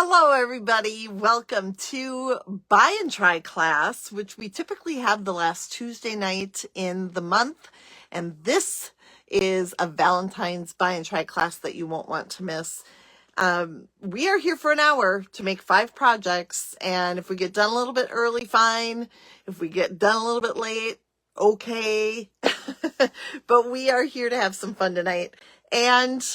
Hello, everybody. Welcome to Buy and Try class, which we typically have the last Tuesday night in the month. And this is a Valentine's Buy and Try class that you won't want to miss. We are here for an hour to make 5 projects. And if we get done a little bit early, fine. If we get done a little bit late, okay. But we are here to have some fun tonight. And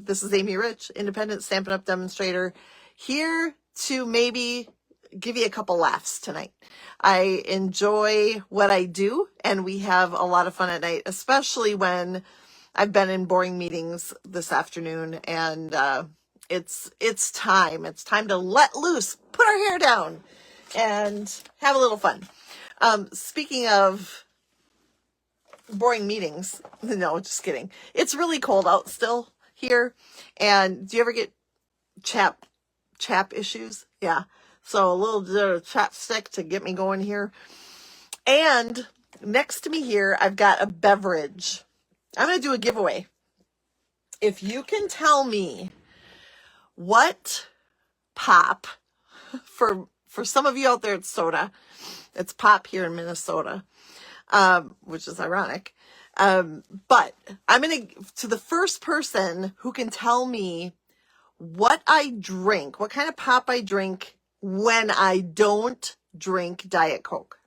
this is Amy Rich, independent Stampin' Up! Demonstrator, here to maybe give you a couple laughs tonight. I enjoy what I do, and we have a lot of fun at night, especially when I've been in boring meetings this afternoon, and it's time. It's time to let loose, put our hair down, and have a little fun. Speaking of boring meetings. No, just kidding. It's really cold out still here. And do you ever get chap issues? Yeah. So a little bit of chapstick to get me going here. And next to me here, I've got a beverage. I'm going to do a giveaway. If you can tell me what pop, for some of you out there, it's soda. It's pop here in Minnesota. Which is ironic. But I'm going to the first person who can tell me what I drink, what kind of pop I drink when I don't drink Diet Coke.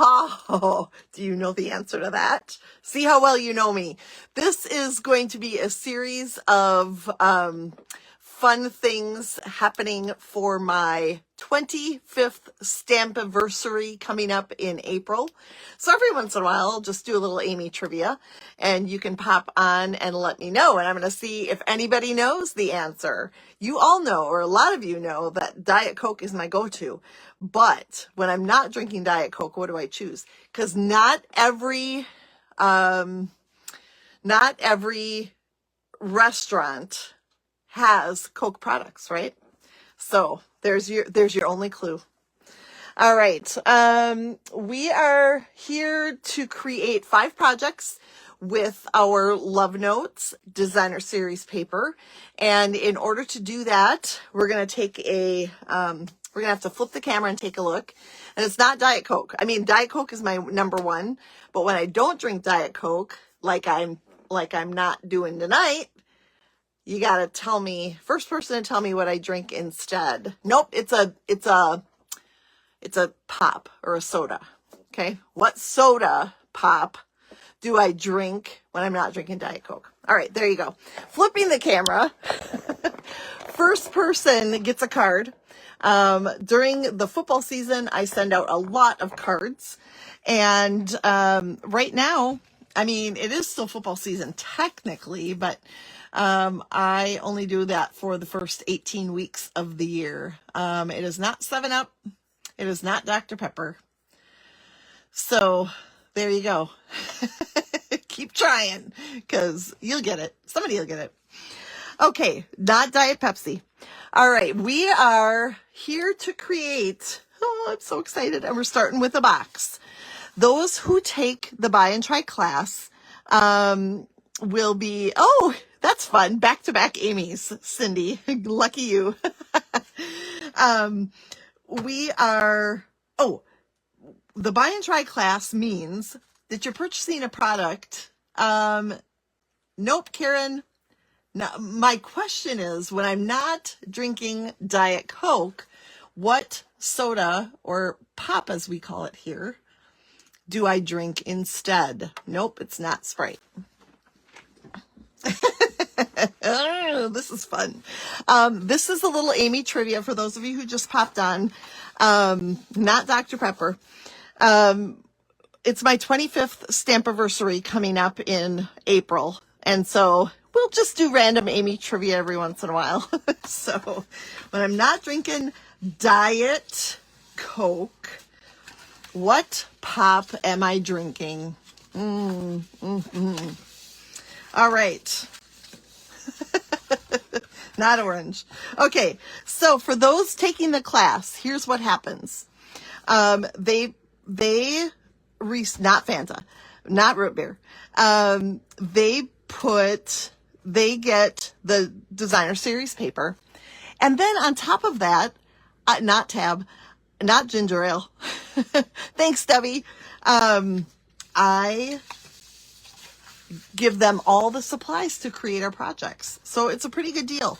Oh, do you know the answer to that? See how well you know me. This is going to be a series of fun things happening for my 25th Stampiversary coming up in April. So every once in a while, I'll just do a little Amy trivia, and you can pop on and let me know. And I'm going to see if anybody knows the answer. You all know, or a lot of you know, that Diet Coke is my go-to. But when I'm not drinking Diet Coke, what do I choose? Because not every restaurant has Coke products, right? So there's your only clue. All right. We are here to create 5 projects with our Love Notes designer series paper. And in order to do that, we're going to take we're going to have to flip the camera and take a look. And it's not Diet Coke. I mean, Diet Coke is my number one, but when I don't drink Diet Coke, like I'm not doing tonight, you got to tell me, first person to tell me what I drink instead. Nope, it's a pop or a soda. Okay? What soda pop do I drink when I'm not drinking Diet Coke? All right, there you go. Flipping the camera. First person gets a card. During the football season, I send out a lot of cards. And right now, I mean, it is still football season technically, but I only do that for the first 18 weeks of the year. It is not 7-Up. It is not Dr. Pepper. So there you go. Keep trying, because you'll get it. Somebody will get it. Okay, not Diet Pepsi. All right, we are here to create, oh, I'm so excited, and we're starting with a box. Those who take the Buy and Try class will be, oh, that's fun, back-to-back Amy's, Cindy. Lucky you. The Buy and Try class means that you're purchasing a product. Nope, Karen. Now, my question is, when I'm not drinking Diet Coke, what soda or pop, as we call it here, do I drink instead? Nope, it's not Sprite. Oh, this is fun. This is a little Amy trivia for those of you who just popped on. Not Dr. Pepper. It's my 25th Stampiversary coming up in April. And so we'll just do random Amy trivia every once in a while. So when I'm not drinking Diet Coke, what pop am I drinking? All right. Not orange. Okay. So for those taking the class, here's what happens. Not Fanta, not root beer. They get the designer series paper, And then on top of that, not Tab, not ginger ale. Thanks, Debbie. I give them all the supplies to create our projects. So it's a pretty good deal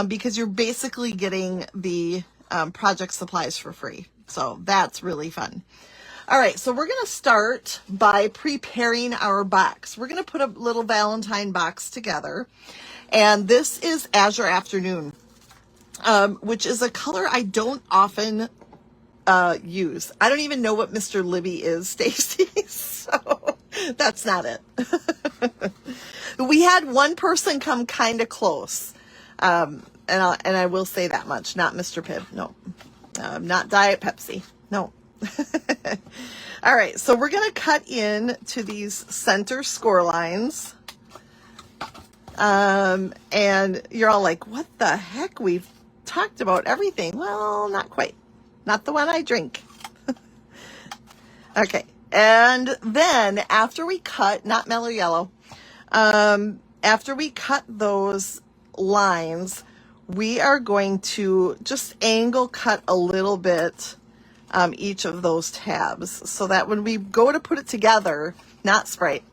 because you're basically getting the project supplies for free. So that's really fun. All right, so we're going to start by preparing our box. We're going to put a little Valentine box together. And this is Azure Afternoon, which is a color I don't often use. I don't even know what Mr. Libby is, Stacy, so that's not it. We had one person come kind of close, and I will say that much. Not Mr. Pibb, no. Not Diet Pepsi, no. All right, so we're going to cut in to these center score lines. And you're all like, what the heck? We've talked about everything. Well, not quite. Not the one I drink. Okay. And then after we cut, not mellow yellow, after we cut those lines, we are going to just angle cut a little bit each of those tabs so that when we go to put it together, not Sprite,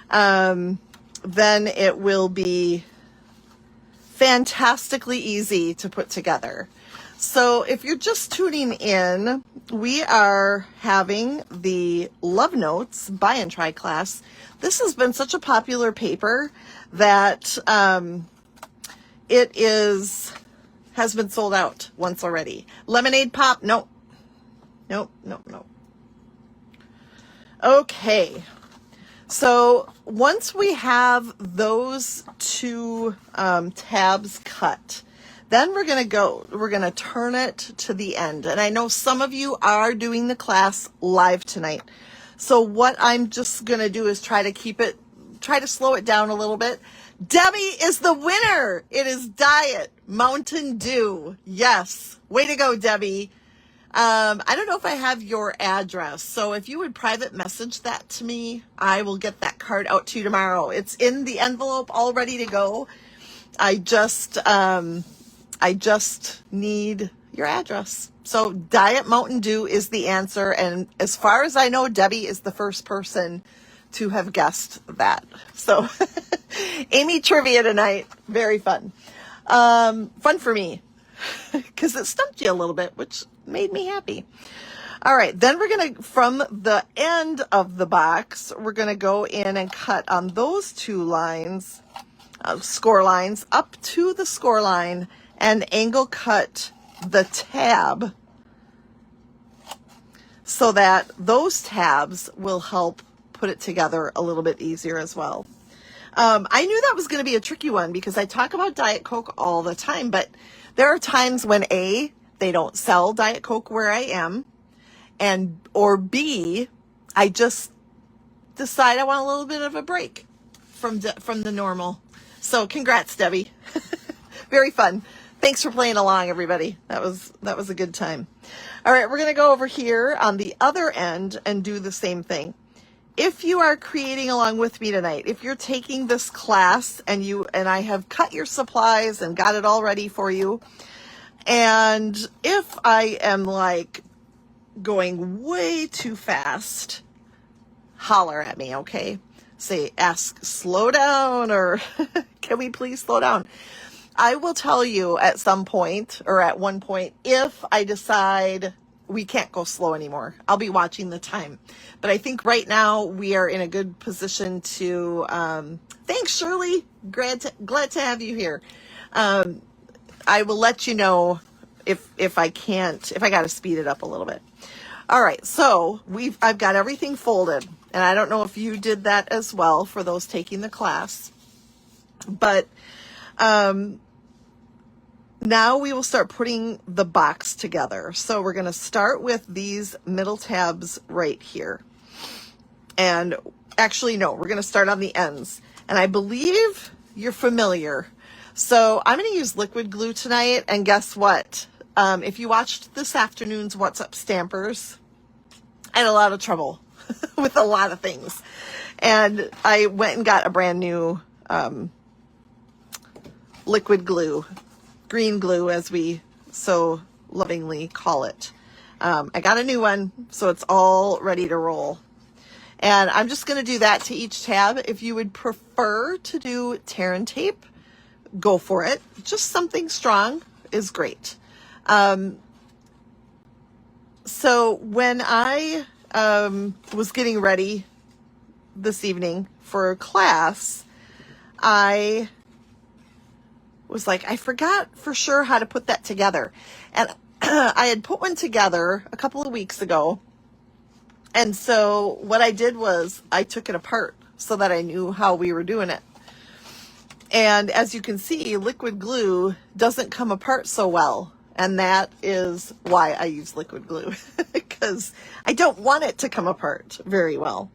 then it will be fantastically easy to put together. So if you're just tuning in, we are having the Love Notes Buy and Try class. This has been such a popular paper that has been sold out once already. Lemonade Pop, nope. Nope. Okay. So once we have those two tabs cut, then we're going to turn it to the end. And I know some of you are doing the class live tonight. So what I'm just going to do is try to slow it down a little bit. Debbie is the winner. It is Diet Mountain Dew. Yes. Way to go, Debbie. I don't know if I have your address, so if you would private message that to me, I will get that card out to you tomorrow. It's in the envelope, all ready to go. I just need your address. So Diet Mountain Dew is the answer, and as far as I know, Debbie is the first person to have guessed that. So Amy trivia tonight, very fun. Fun for me because it stumped you a little bit, which made me happy. All right, then we're going to, from the end of the box, we're going to go in and cut on those two lines, score lines, up to the score line and angle cut the tab so that those tabs will help put it together a little bit easier as well. I knew that was going to be a tricky one because I talk about Diet Coke all the time, but there are times when A, they don't sell Diet Coke where I am, or B, I just decide I want a little bit of a break from the normal. So congrats, Debbie. Very fun. Thanks for playing along, everybody. That was a good time. All right, we're going to go over here on the other end and do the same thing. If you are creating along with me tonight, if you're taking this class and I have cut your supplies and got it all ready for you, and if I am like going way too fast, holler at me, okay? Ask, slow down, or can we please slow down? I will tell you at some point or at one point if I decide we can't go slow anymore. I'll be watching the time. But I think right now we are in a good position to, thanks, Shirley. Glad to have you here. I will let you know if I got to speed it up a little bit. All right, so I've got everything folded, and I don't know if you did that as well for those taking the class, but now we will start putting the box together. So we're going to start with these middle tabs right here, and actually no, we're going to start on the ends, and I believe you're familiar. So I'm going to use liquid glue tonight, and guess what? If you watched this afternoon's What's Up Stampers, I had a lot of trouble with a lot of things. And I went and got a brand new liquid glue green glue, as we so lovingly call it. I got a new one, so it's all ready to roll. And I'm just going to do that to each tab. If you would prefer to do tear and tape, go for it. Just something strong is great. So when I was getting ready this evening for class, I was like, I forgot for sure how to put that together. And I had put one together a couple of weeks ago. And so what I did was I took it apart so that I knew how we were doing it. And as you can see, liquid glue doesn't come apart so well. And that is why I use liquid glue, because I don't want it to come apart very well.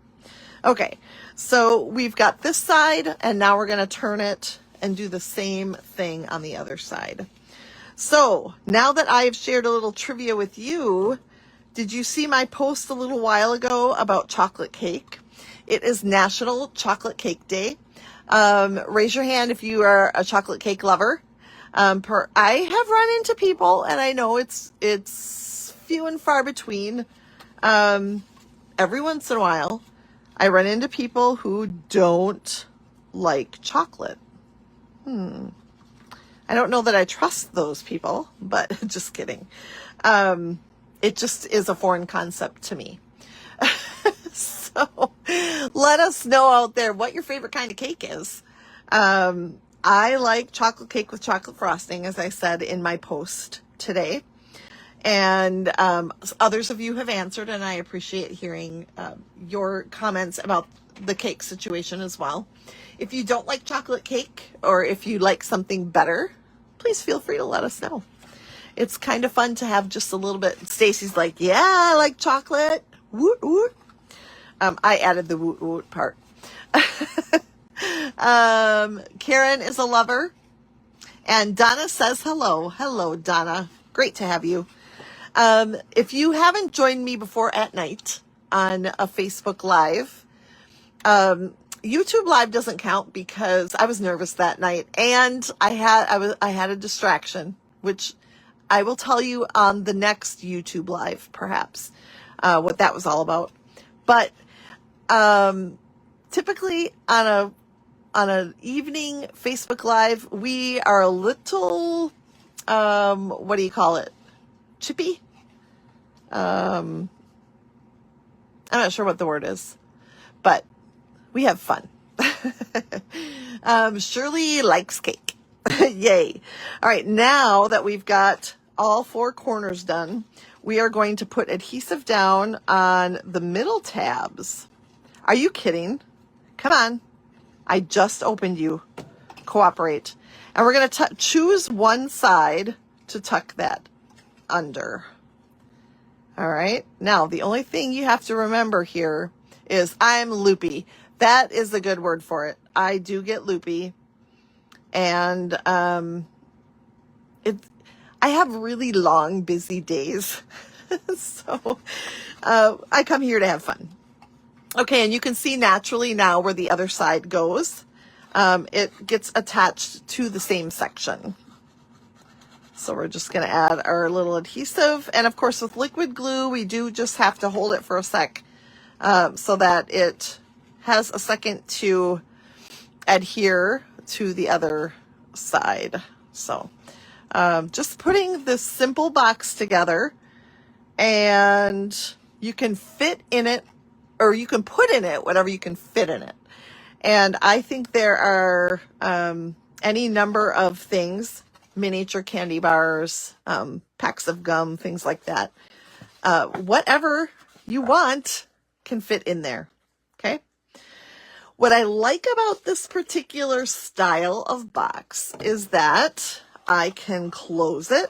Okay, so we've got this side, and now we're going to turn it and do the same thing on the other side. So now that I've shared a little trivia with you, did you see my post a little while ago about chocolate cake? It is National Chocolate Cake Day. Raise your hand if you are a chocolate cake lover. I have run into people, and I know it's few and far between. Every once in a while, I run into people who don't like chocolate. I don't know that I trust those people, but just kidding. It just is a foreign concept to me. So let us know out there what your favorite kind of cake is. I like chocolate cake with chocolate frosting, as I said in my post today. And others of you have answered, and I appreciate hearing your comments about the cake situation as well. If you don't like chocolate cake, or if you like something better, please feel free to let us know. It's kind of fun to have just a little bit. Stacy's like, yeah, I like chocolate. Woot woot. I added the woot woot part. Karen is a lover. And Donna says hello. Hello, Donna. Great to have you. If you haven't joined me before at night on a Facebook Live, YouTube Live doesn't count because I was nervous that night, and I had a distraction, which I will tell you on the next YouTube Live, perhaps, what that was all about. But typically on an evening Facebook Live, we are a little what do you call it? Chippy? I'm not sure what the word is, but we have fun. Shirley likes cake. Yay. All right, now that we've got all four corners done, we are going to put adhesive down on the middle tabs. Are you kidding? Come on. I just opened you. Cooperate. And we're going to choose one side to tuck that under. All right. Now, the only thing you have to remember here is I'm loopy. That is a good word for it. I do get loopy. And I have really long, busy days. So I come here to have fun. Okay, and you can see naturally now where the other side goes. It gets attached to the same section. So we're just going to add our little adhesive. And of course, with liquid glue, we do just have to hold it for a sec so that it has a second to adhere to the other side. So just putting this simple box together, and you can fit in it, or you can put in it whatever you can fit in it. And I think there are any number of things, miniature candy bars, packs of gum, things like that. Whatever you want can fit in there. Okay. What I like about this particular style of box is that I can close it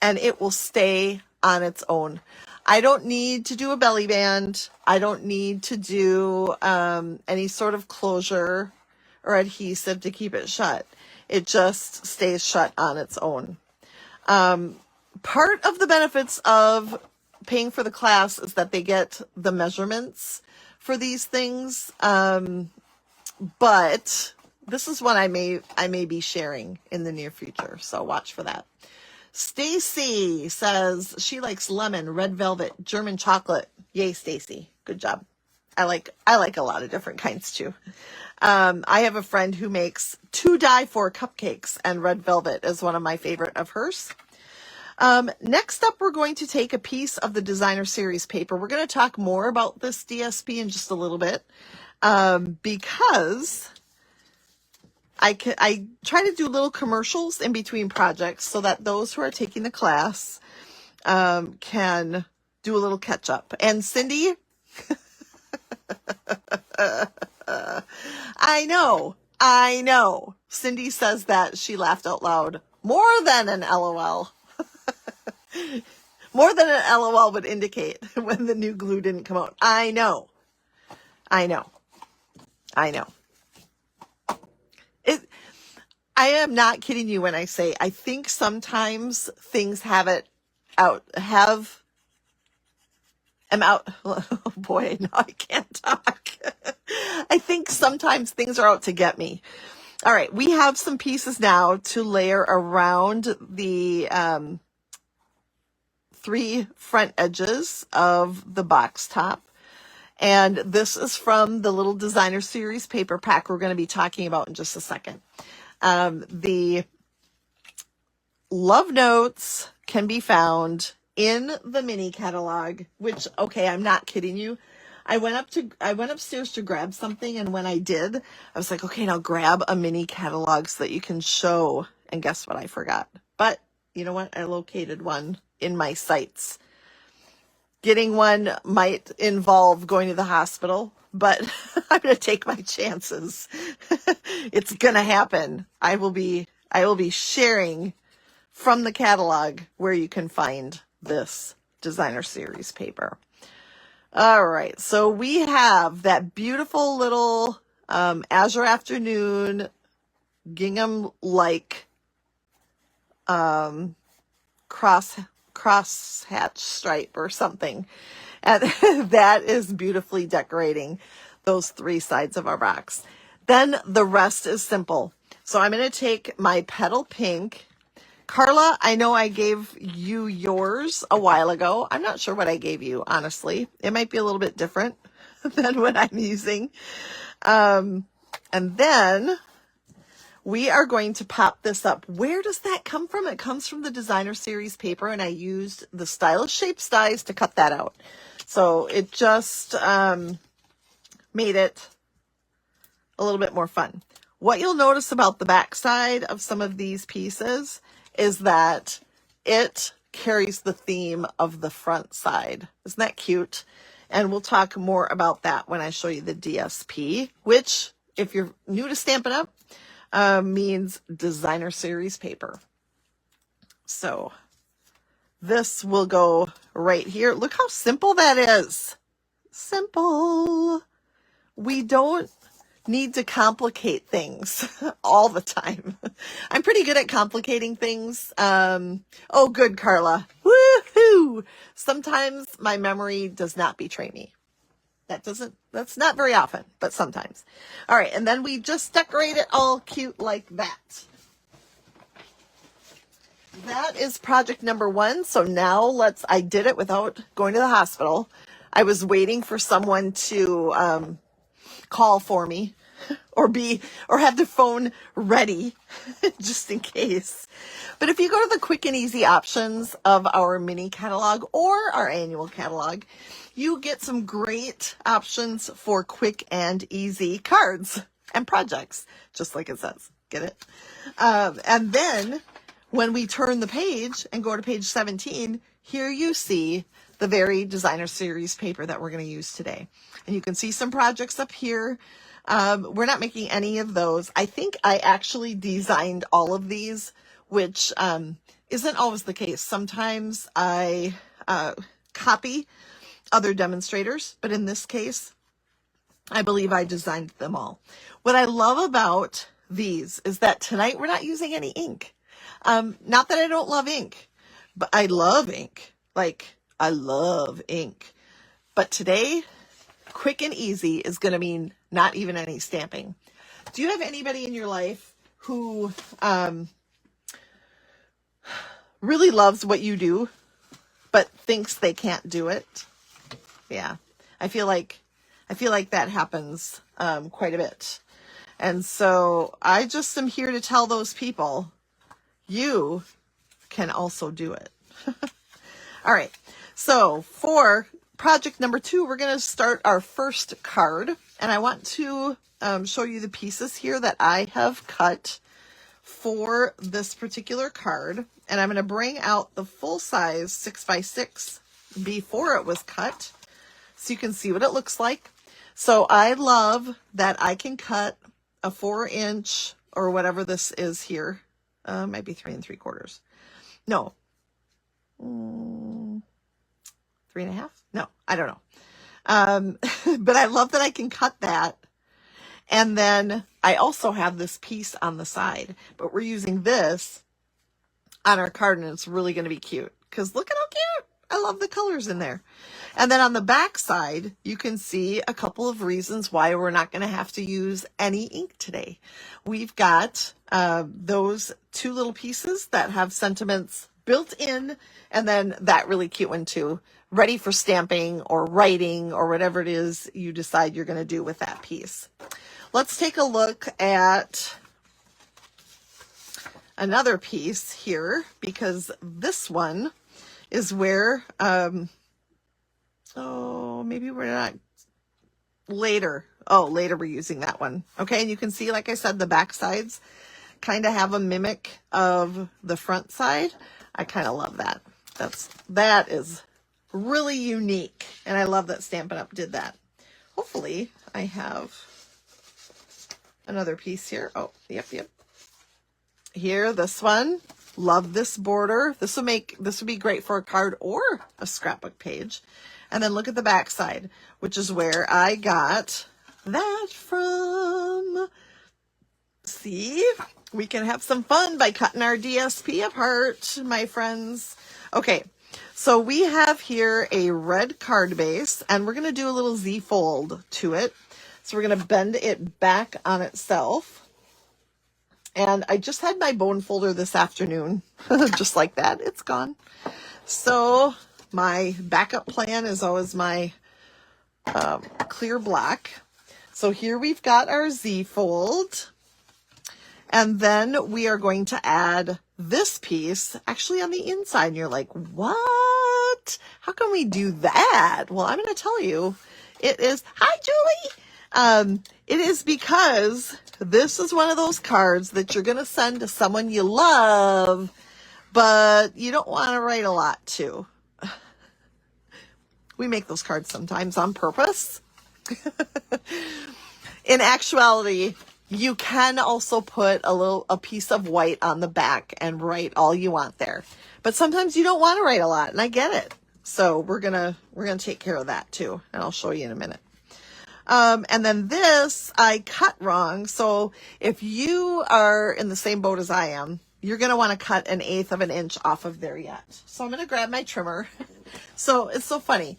and it will stay on its own. I don't need to do a belly band. I don't need to do any sort of closure or adhesive to keep it shut. It just stays shut on its own. Part of the benefits of paying for the class is that they get the measurements for these things. But this is one I may be sharing in the near future, so watch for that. Stacy says she likes lemon, red velvet, German chocolate. Yay, Stacy. Good job. I like a lot of different kinds too. I have a friend who makes 2-die-4 cupcakes, and red velvet is one of my favorite of hers. Next up, we're going to take a piece of the designer series paper. We're going to talk more about this DSP in just a little bit, because I try to do little commercials in between projects so that those who are taking the class can do a little catch up. And Cindy, I know. Cindy says that she laughed out loud more than an LOL. More than an LOL would indicate when the new glue didn't come out. I know. I am not kidding you when I say I think sometimes things I'm out. Oh boy, now I can't talk. I think sometimes things are out to get me. All right, we have some pieces now to layer around the 3 front edges of the box top. And this is from the little designer series paper pack we're going to be talking about in just a second. The love notes can be found in the mini catalog, which, okay, I'm not kidding you. I went upstairs to grab something, and when I did, I was like, okay, now grab a mini catalog so that you can show. And guess what? I forgot. But you know what? I located one in my sights. Getting one might involve going to the hospital, but I'm going to take my chances. It's going to happen. I will be sharing from the catalog where you can find this designer series paper. All right, so we have that beautiful little Azure Afternoon gingham-like crosshatch stripe or something, and that is beautifully decorating those 3 sides of our box. Then the rest is simple. So I'm going to take my petal pink. Carla, I know I gave you yours a while ago. I'm not sure what I gave you, honestly. It might be a little bit different than what I'm using. And then we are going to pop this up. Where does that come from? It comes from the designer series paper, and I used the Stylish Shapes dies to cut that out. So it just made it a little bit more fun. What you'll notice about the back side of some of these pieces is that it carries the theme of the front side. Isn't that cute? And we'll talk more about that when I show you the DSP, which, if you're new to Stampin' Up, means designer series paper. So this will go right here. Look how simple that is. Simple. We don't need to complicate things all the time. I'm pretty good at complicating things. Oh, good, Carla. Woohoo! Sometimes my memory does not betray me. That's not very often, but sometimes. All right, and then we just decorate it all cute like that. That is project number 1. So now I did it without going to the hospital. I was waiting for someone to call for me or have the phone ready just in case. But if you go to the quick and easy options of our mini catalog or our annual catalog, you get some great options for quick and easy cards and projects, just like it says. Get it? And then when we turn the page and go to page 17, here you see the very designer series paper that we're going to use today. And you can see some projects up here. We're not making any of those. I think I actually designed all of these, which isn't always the case. Sometimes I copy other demonstrators, but in this case, I believe I designed them all. What I love about these is that tonight we're not using any ink. Not that I don't love ink, but I love ink. I love ink. But today, quick and easy is going to mean not even any stamping. Do you have anybody in your life who really loves what you do, but thinks they can't do it? Yeah, I feel like that happens quite a bit. And so I just am here to tell those people, you can also do it. All right. So for project number 2, we're going to start our first card. And I want to show you the pieces here that I have cut for this particular card. And I'm going to bring out the full size 6x6 before it was cut, so you can see what it looks like. So I love that I can cut a 4-inch or whatever this is here. Might be 3 3/4. No. 3 1/2? No, I don't know. But I love that I can cut that. And then I also have this piece on the side, but we're using this on our card, and it's really going to be cute because look at how cute. I love the colors in there. And then on the back side, you can see a couple of reasons why we're not going to have to use any ink today. We've got those 2 little pieces that have sentiments built in, and then that really cute one too, ready for stamping or writing or whatever it is you decide you're going to do with that piece. Let's take a look at another piece here, because this one is where, maybe we're not later. Oh, later we're using that one. Okay. And you can see, like I said, the back sides kind of have a mimic of the front side. I kind of love that. That is really unique. And I love that Stampin' Up! Did that. Hopefully I have another piece here. Oh, yep. Here, this one. Love this border. This would be great for a card or a scrapbook page. And then look at the back side, which is where I got that from. See, we can have some fun by cutting our DSP apart, my friends. Okay, so we have here a red card base, and we're going to do a little Z fold to it. So we're going to bend it back on itself. And I just had my bone folder this afternoon, just like that. It's gone. So my backup plan is always my clear block. So here we've got our Z fold. And then we are going to add this piece actually on the inside. And you're like, what? How can we do that? Well, I'm going to tell you. It is, hi, Julie. It is because this is one of those cards that you're going to send to someone you love, but you don't want to write a lot to. We make those cards sometimes on purpose. In actuality, you can also put a piece of white on the back and write all you want there. But sometimes you don't want to write a lot, and I get it. So we're gonna take care of that too, and I'll show you in a minute. And then this I cut wrong. So if you are in the same boat as I am, you're going to want to cut 1/8 of an inch off of there yet. So I'm going to grab my trimmer. So it's so funny.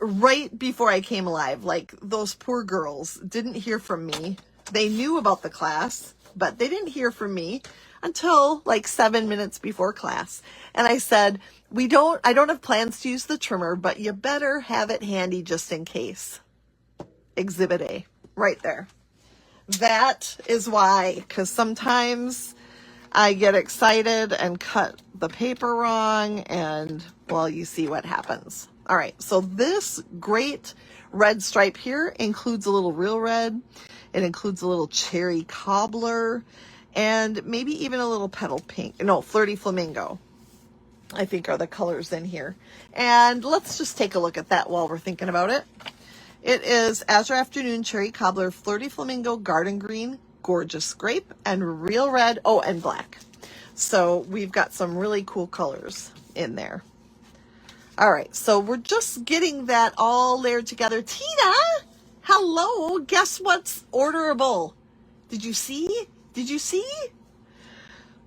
Right before I came alive, like those poor girls didn't hear from me. They knew about the class, but they didn't hear from me until like 7 minutes before class. And I said, I don't have plans to use the trimmer, but you better have it handy just in case. Exhibit A, right there. That is why, because sometimes I get excited and cut the paper wrong, and well, you see what happens. All right, so this great red stripe here includes a little real red. It includes a little cherry cobbler, and maybe even a little petal pink. No, Flirty Flamingo, I think, are the colors in here. And let's just take a look at that while we're thinking about it. It is Azure Afternoon Cherry Cobbler, Flirty Flamingo, Garden Green, Gorgeous Grape, and Real Red. Oh, and black. So we've got some really cool colors in there. All right, so we're just getting that all layered together. Tina, hello. Guess what's orderable? Did you see? Did you see?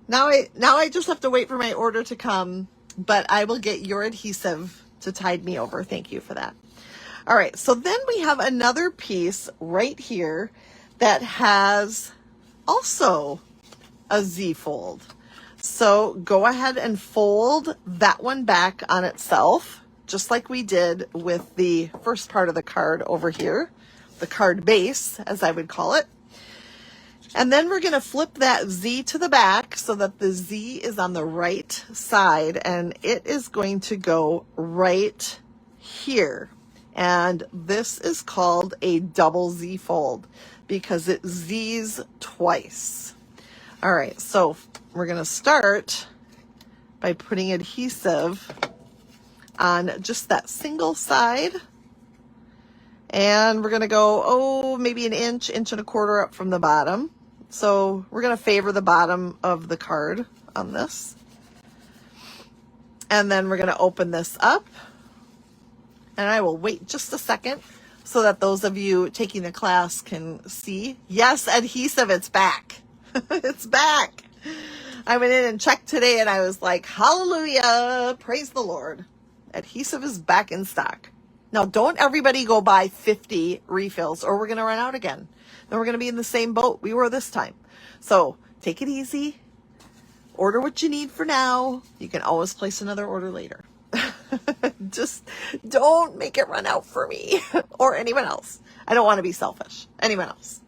Now I just have to wait for my order to come, but I will get your adhesive to tide me over. Thank you for that. All right, so then we have another piece right here that has also a Z fold. So go ahead and fold that one back on itself, just like we did with the first part of the card over here, the card base, as I would call it. And then we're going to flip that Z to the back so that the Z is on the right side, and it is going to go right here. And this is called a double Z fold because it Z's twice. All right, so we're going to start by putting adhesive on just that single side. And we're going to go, maybe an inch, inch and a quarter up from the bottom. So we're going to favor the bottom of the card on this. And then we're going to open this up. And I will wait just a second so that those of you taking the class can see. Yes, adhesive, it's back. It's back. I went in and checked today and I was like, hallelujah, praise the Lord. Adhesive is back in stock. Now, don't everybody go buy 50 refills or we're going to run out again. Then we're going to be in the same boat we were this time. So take it easy. Order what you need for now. You can always place another order later. Just don't make it run out for me or anyone else. I don't want to be selfish. Anyone else.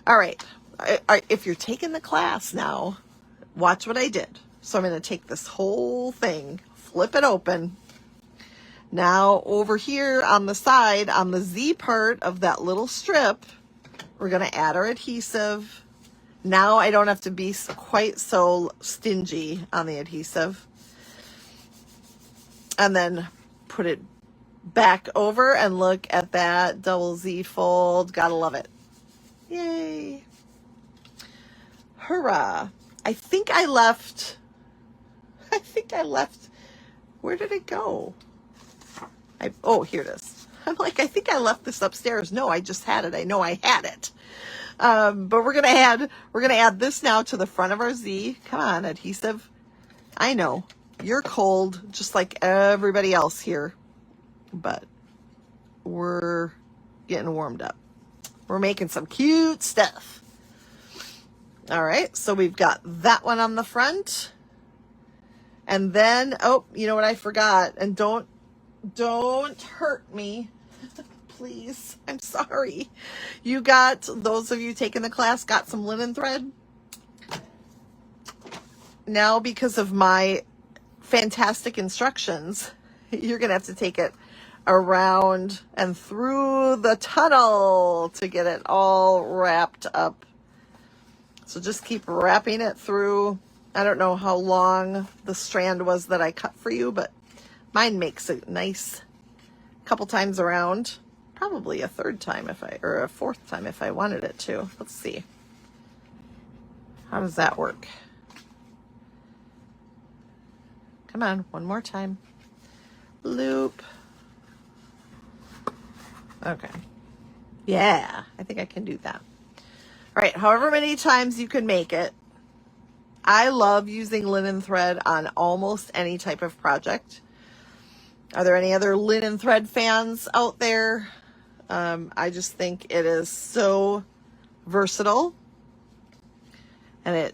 All right. If you're taking the class now, watch what I did. So I'm going to take this whole thing, flip it open. Now over here on the side, on the Z part of that little strip, we're going to add our adhesive. Now I don't have to be quite so stingy on the adhesive. And then put it back over and look at that double Z fold. Gotta love it. Yay. Hurrah. I think I left, where did it go? Here it is. I'm like, I think I left this upstairs. No, I just had it. I know I had it. But we're gonna add this now to the front of our Z. Come on, adhesive. I know you're cold, just like everybody else here, but we're getting warmed up. We're making some cute stuff. All right, so we've got that one on the front, and then you know what I forgot? And don't hurt me. Please, I'm sorry. You got, those of you taking the class, got some linen thread. Now, because of my fantastic instructions, you're going to have to take it around and through the tunnel to get it all wrapped up. So just keep wrapping it through. I don't know how long the strand was that I cut for you, but mine makes it nice couple times around. Probably a third time or a fourth time if I wanted it to. Let's see. How does that work? Come on, one more time. Loop. Okay. Yeah, I think I can do that. All right, however many times you can make it. I love using linen thread on almost any type of project. Are there any other linen thread fans out there? I just think it is so versatile, and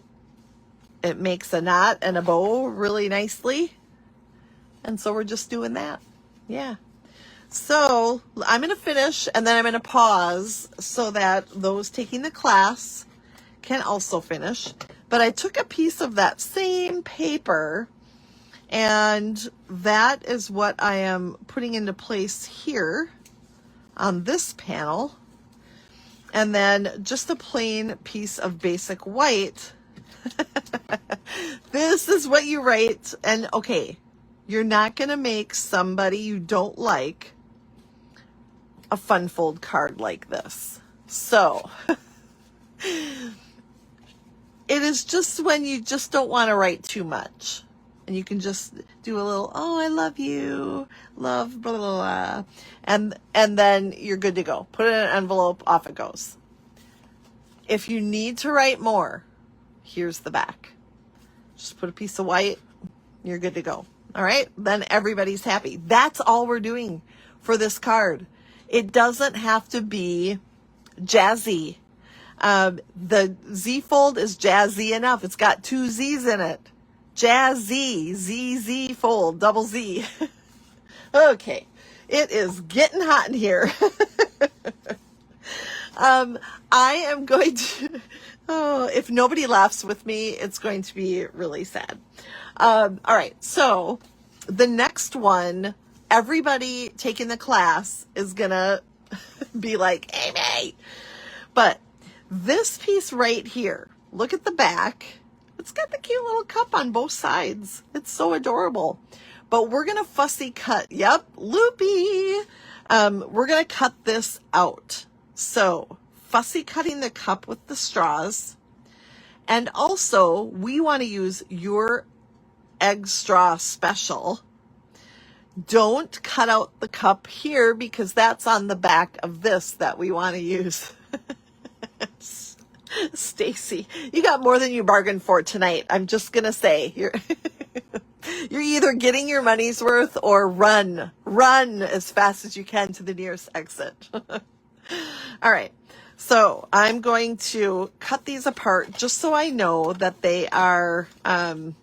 it makes a knot and a bow really nicely. And so we're just doing that. Yeah. So I'm going to finish and then I'm going to pause so that those taking the class can also finish. But I took a piece of that same paper, and that is what I am putting into place here on this panel. And then just a plain piece of basic white. This is what you write. And okay, you're not going to make somebody you don't like a fun fold card like this. So it is just when you just don't want to write too much. And you can just do a little, oh, I love you, love, blah, blah, blah. And then you're good to go. Put it in an envelope, off it goes. If you need to write more, here's the back. Just put a piece of white, you're good to go. All right, then everybody's happy. That's all we're doing for this card. It doesn't have to be jazzy. The Z fold is jazzy enough. It's got two Z's in it. Jazzy, ZZ fold, double Z. Okay, it is getting hot in here. I am going to, oh, if nobody laughs with me, it's going to be really sad. All right, so the next one, everybody taking the class is gonna be like, Amy. But this piece right here, look at the back. It's got the cute little cup on both sides. It's so adorable. But we're gonna fussy cut, yep, loopy. We're gonna cut this out. So fussy cutting the cup with the straws. And also we wanna use your egg straw special. Don't cut out the cup here because that's on the back of this that we want to use. Stacy, you got more than you bargained for tonight. I'm just going to say you're either getting your money's worth or run as fast as you can to the nearest exit. All right. So I'm going to cut these apart just so I know that they are, I'm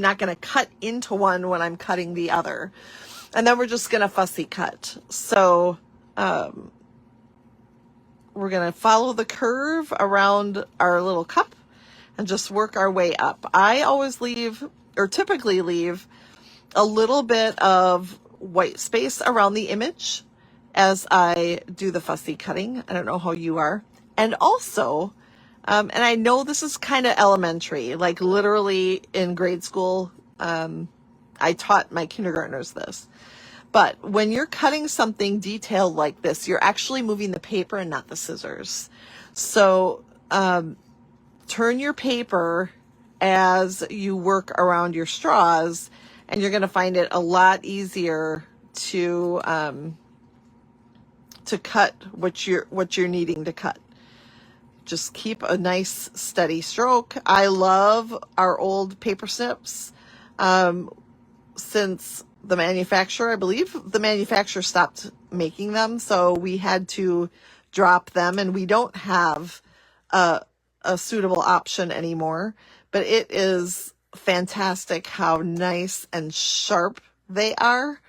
not going to cut into one when I'm cutting the other. And then we're just going to fussy cut. So we're going to follow the curve around our little cup and just work our way up. I always leave, or typically leave, a little bit of white space around the image as I do the fussy cutting. I don't know how you are. And also, and I know this is kind of elementary, like literally in grade school, I taught my kindergartners this. But when you're cutting something detailed like this, you're actually moving the paper and not the scissors. So turn your paper as you work around your straws, and you're going to find it a lot easier to cut what you're needing to cut. Just keep a nice steady stroke. I love our old paper snips. Since the manufacturer, I believe the manufacturer stopped making them, so we had to drop them, and we don't have a suitable option anymore. But it is fantastic how nice and sharp they are.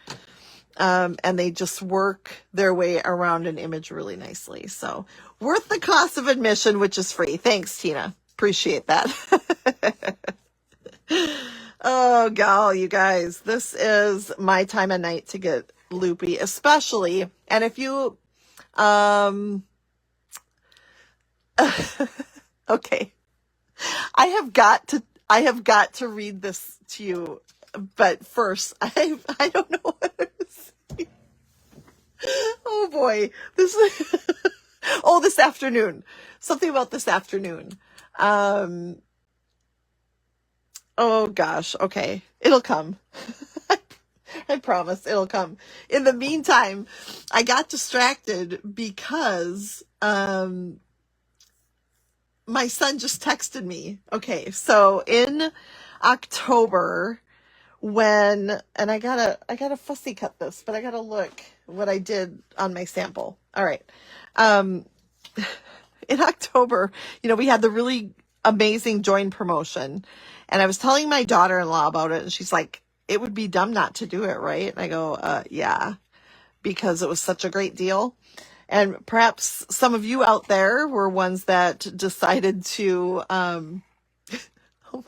And they just work their way around an image really nicely. So worth the cost of admission, which is free. Thanks, Tina. Appreciate that. Oh, gal, you guys, this is my time of night to get loopy, especially. And if you, okay, I have got to read this to you. But first, I don't know what to say. Oh boy, this afternoon. Something about this afternoon. Oh gosh, okay, it'll come. I promise it'll come. In the meantime, I got distracted because my son just texted me. Okay, so in October, and I gotta fussy cut this, but I gotta look what I did on my sample. All right. In October, we had the really amazing join promotion, and I was telling my daughter-in-law about it, and she's like, it would be dumb not to do it, right? And I go, yeah, because it was such a great deal. And perhaps some of you out there were ones that decided to, oh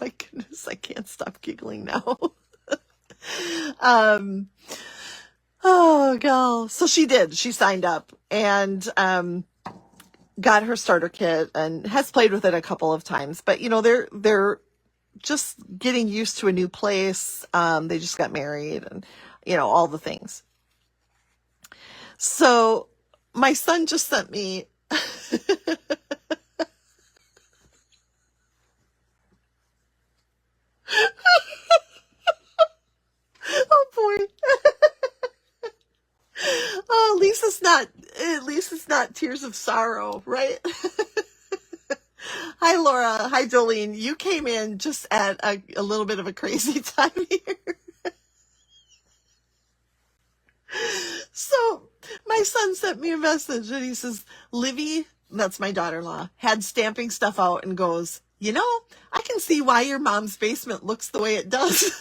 my goodness, I can't stop giggling now. Oh, girl. So she did. She signed up and got her starter kit and has played with it a couple of times. But, they're just getting used to a new place. They just got married and, all the things. So my son just sent me oh boy. Oh, at least it's not tears of sorrow, right? Hi, Laura. Hi, Jolene. You came in just at a little bit of a crazy time here. So My son sent me a message and he says, Livy, that's my daughter-in-law, had stamping stuff out and goes, you know, I can see why your mom's basement looks the way it does.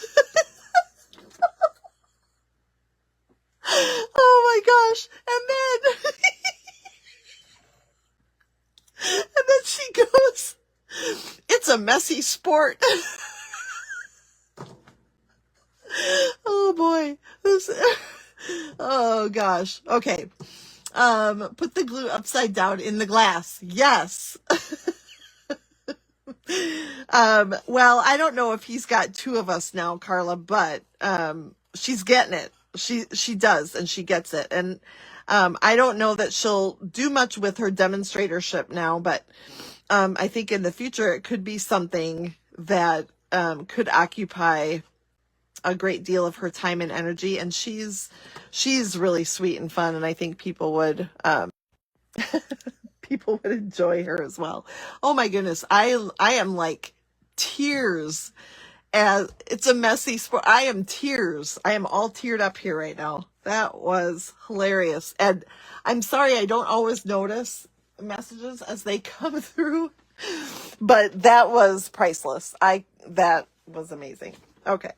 Oh my gosh. And then she goes, it's a messy sport. Oh boy. Oh gosh. Okay. Put the glue upside down in the glass. Yes. Well, I don't know if he's got two of us now, Carla, but she's getting it. She does, and she gets it. And I don't know that she'll do much with her demonstratorship now, but I think in the future it could be something that could occupy a great deal of her time and energy. And she's really sweet and fun, and I think people would people would enjoy her as well. Oh my goodness, I am like tears. As it's a messy sport. I am tears. I am all teared up here right now. That was hilarious. And I'm sorry I don't always notice messages as they come through, but that was priceless. That was amazing. Okay.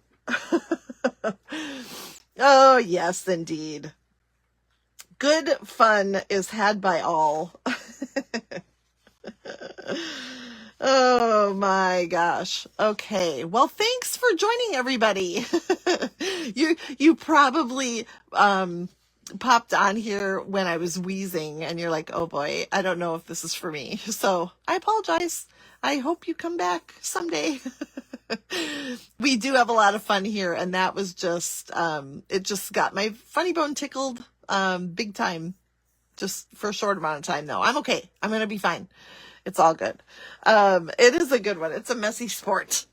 Oh, yes, indeed. Good fun is had by all. Oh my gosh. Okay. Well, thanks for joining, everybody. You probably popped on here when I was wheezing and you're like, oh boy, I don't know if this is for me. So I apologize. I hope you come back someday. We do have a lot of fun here, and that was just it just got my funny bone tickled big time, just for a short amount of time though. I'm okay. I'm gonna be fine. It's all good. It is a good one. It's a messy sport.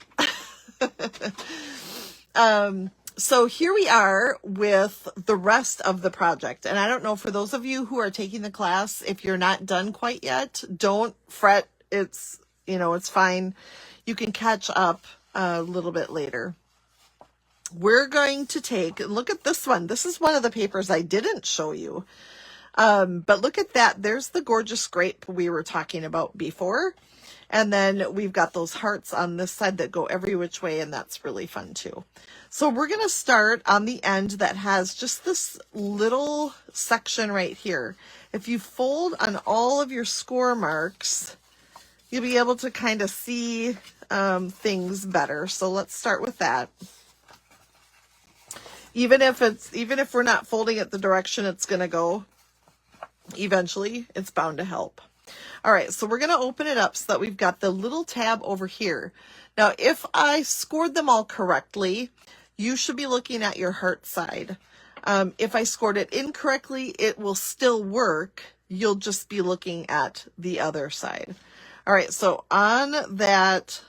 So here we are with the rest of the project. And I don't know, for those of you who are taking the class, if you're not done quite yet, don't fret. It's fine. You can catch up a little bit later. We're going to look at this one. This is one of the papers I didn't show you. But look at that. There's the gorgeous grape we were talking about before. And then we've got those hearts on this side that go every which way, and that's really fun too. So we're going to start on the end that has just this little section right here. If you fold on all of your score marks, you'll be able to kind of see things better. So let's start with that. Even if we're not folding it the direction it's going to go, eventually it's bound to help. All right, so we're going to open it up so that we've got the little tab over here. Now, if I scored them all correctly, you should be looking at your heart side. If I scored it incorrectly, it will still work. You'll just be looking at the other side. All right, so on that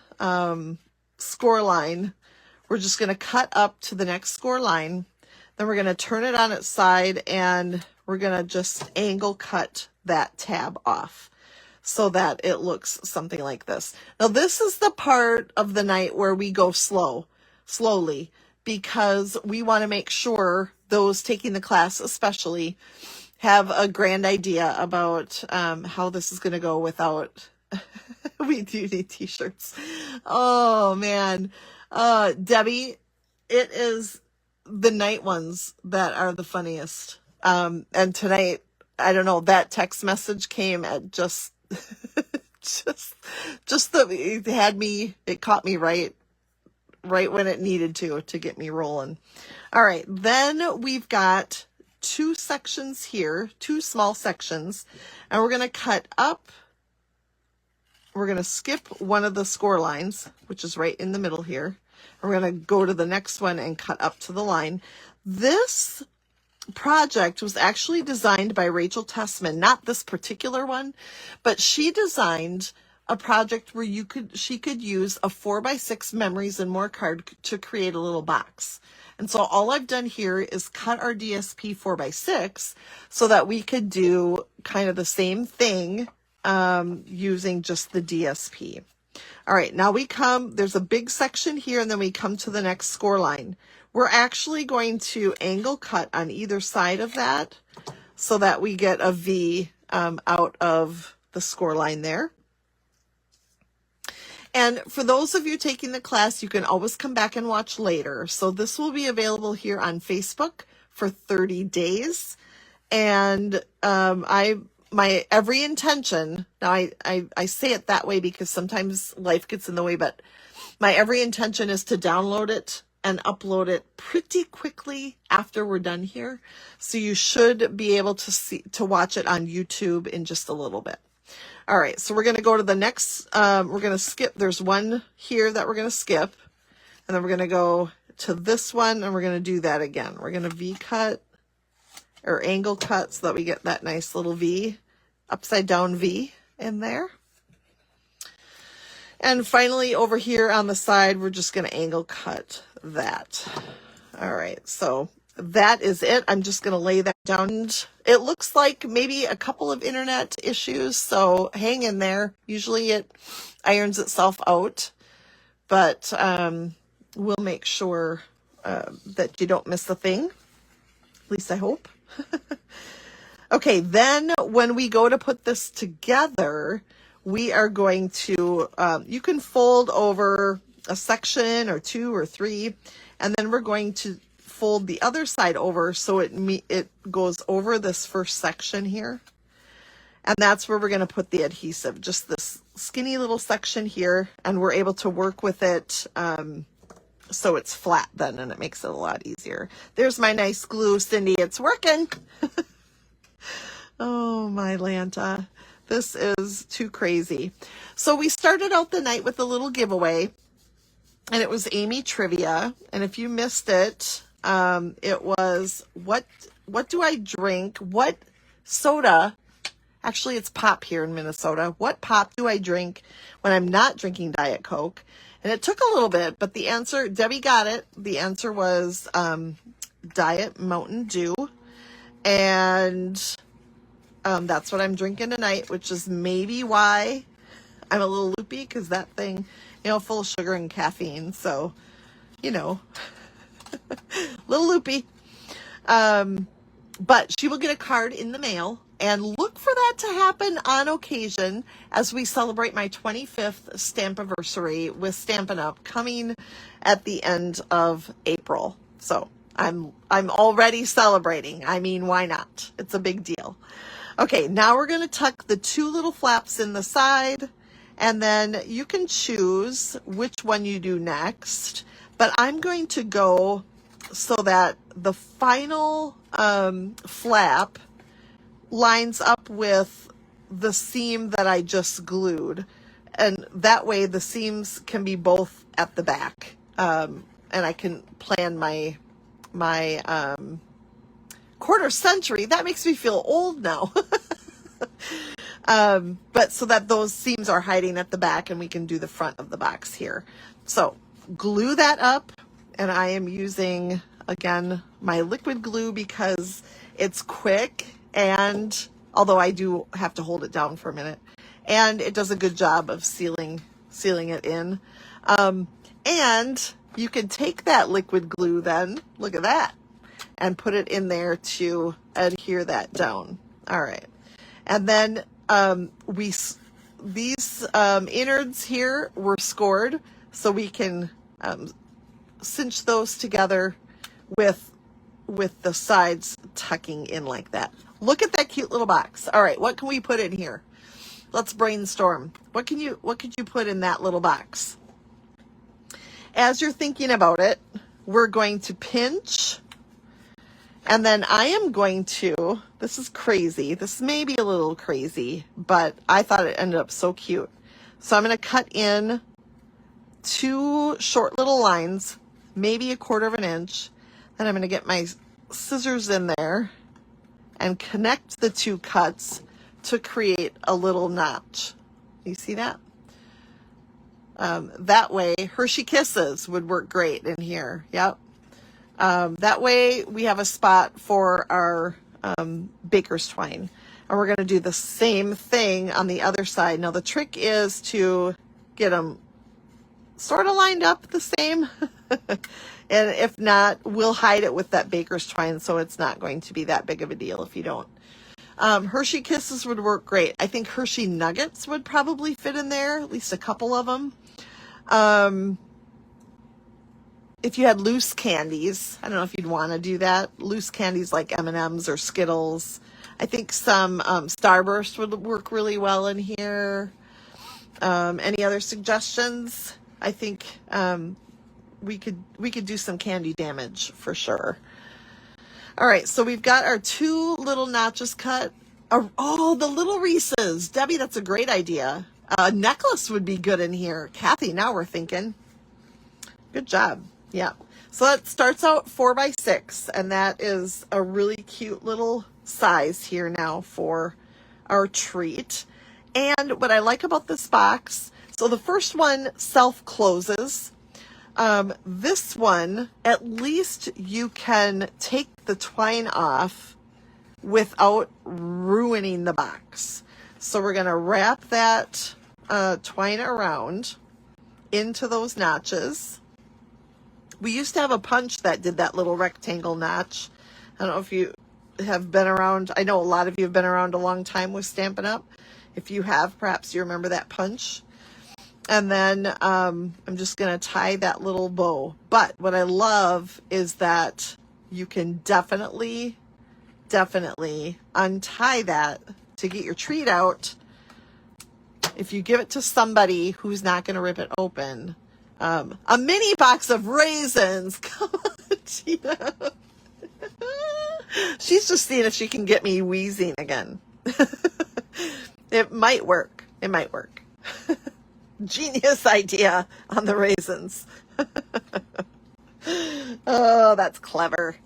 score line, we're just going to cut up to the next score line. Then we're going to turn it on its side, and we're going to just angle cut that tab off so that it looks something like this. Now, this is the part of the night where we go slowly, because we want to make sure those taking the class especially have a grand idea about how this is going to go without... We do need t-shirts. Oh, man. Debbie, it is the night ones that are the funniest. And tonight, I don't know, that text message came at just it caught me right when it needed to get me rolling. All right, then we've got two sections here, two small sections, and we're going to cut up. We're going to skip one of the score lines, which is right in the middle here. We're going to go to the next one and cut up to the line. This project was actually designed by Rachel Tessman, not this particular one, but she designed a project where she could use a 4x6 Memories and More card to create a little box. And so all I've done here is cut our DSP 4x6 so that we could do kind of the same thing using just the DSP. All right, now there's a big section here, and then we come to the next score line. We're actually going to angle cut on either side of that so that we get a V out of the score line there. And for those of you taking the class, you can always come back and watch later. So this will be available here on Facebook for 30 days. And my every intention, now I say it that way because sometimes life gets in the way, but my every intention is to download it and upload it pretty quickly after we're done here. So you should be able to watch it on YouTube in just a little bit. All right, so we're going to go to the next, we're going to skip, there's one here that we're going to skip, and then we're going to go to this one, and we're going to do that again. We're going to V-cut, or angle cut, so that we get that nice little V, upside down V in there. And finally, over here on the side, we're just going to angle cut that. All right, so that is it. I'm just going to lay that down. It looks like maybe a couple of internet issues, so hang in there. Usually it irons itself out, but we'll make sure that you don't miss a thing. At least I hope. Okay, then when we go to put this together, we are going to, you can fold over a section or two or three, and then we're going to fold the other side over so it goes over this first section here. And that's where we're going to put the adhesive, just this skinny little section here, and we're able to work with it so it's flat then, and it makes it a lot easier. There's my nice glue, Cindy. It's working. Oh, my Lanta. This is too crazy. So we started out the night with a little giveaway, and it was Amy Trivia. And if you missed it, it was, what do I drink? What soda? Actually, it's pop here in Minnesota. What pop do I drink when I'm not drinking Diet Coke? And it took a little bit, but the answer, Debbie got it. The answer was Diet Mountain Dew. And that's what I'm drinking tonight, which is maybe why I'm a little loopy, because that thing, full of sugar and caffeine. So, little loopy. But she will get a card in the mail, and look for that to happen on occasion as we celebrate my 25th Stampiversary with Stampin' Up! Coming at the end of April. So I'm already celebrating. I mean, why not? It's a big deal. Okay, now we're going to tuck the two little flaps in the side, and then you can choose which one you do next. But I'm going to go so that the final flap lines up with the seam that I just glued. And that way the seams can be both at the back. And I can plan my quarter century. That makes me feel old now. But so that those seams are hiding at the back, and we can do the front of the box here. So glue that up, and I am using, again, my liquid glue because it's quick, and although I do have to hold it down for a minute, and it does a good job of sealing it in. And you can take that liquid glue then, look at that, and put it in there to adhere that down. All right. And then these innards here were scored, so we can cinch those together with the sides tucking in like that. Look at that cute little box. All right, what can we put in here? Let's brainstorm. What could you put in that little box? As you're thinking about it, we're going to pinch. And then I am going to, this is crazy. This may be a little crazy, but I thought it ended up so cute. So I'm going to cut in two short little lines, maybe 1/4 inch. Then I'm going to get my scissors in there and connect the two cuts to create a little notch. You see that? That way, Hershey Kisses would work great in here. Yep. That way we have a spot for our baker's twine. And we're going to do the same thing on the other side. Now the trick is to get them sort of lined up the same. And if not, we'll hide it with that baker's twine, so it's not going to be that big of a deal if you don't. Hershey Kisses would work great. I think Hershey Nuggets would probably fit in there, at least a couple of them. If you had loose candies, I don't know if you'd want to do that. Loose candies like M&Ms or Skittles. I think some Starburst would work really well in here. Any other suggestions? I think we could do some candy damage for sure. All right, so we've got our 2 little notches cut. Oh, the little Reese's. Debbie, that's a great idea. A necklace would be good in here. Kathy, now we're thinking. Good job. Yeah. So that starts out 4 by 6, and that is a really cute little size here now for our treat. And what I like about this box, so the first one self-closes. This one, at least you can take the twine off without ruining the box. So we're going to wrap that twine around into those notches. We used to have a punch that did that little rectangle notch. I don't know if you have been around. I know a lot of you have been around a long time with Stampin' Up! If you have, perhaps you remember that punch. And then I'm just going to tie that little bow. But what I love is that you can definitely untie that to get your treat out. If you give it to somebody who's not going to rip it open. A mini box of raisins. Come on, Tina. She's just seeing if she can get me wheezing again. It might work. It might work. Genius idea on the raisins. Oh, that's clever.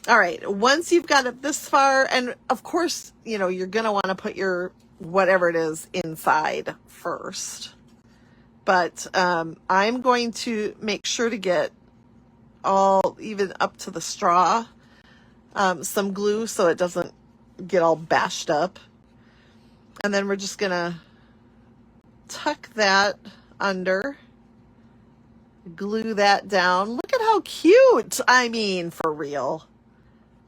All right. Once you've got it this far, and of course, you know, you're going to want to put your whatever it is inside first. But I'm going to make sure to get all, even up to the straw, some glue so it doesn't get all bashed up. And then we're just going to tuck that under, glue that down. Look at how cute. I mean, for real.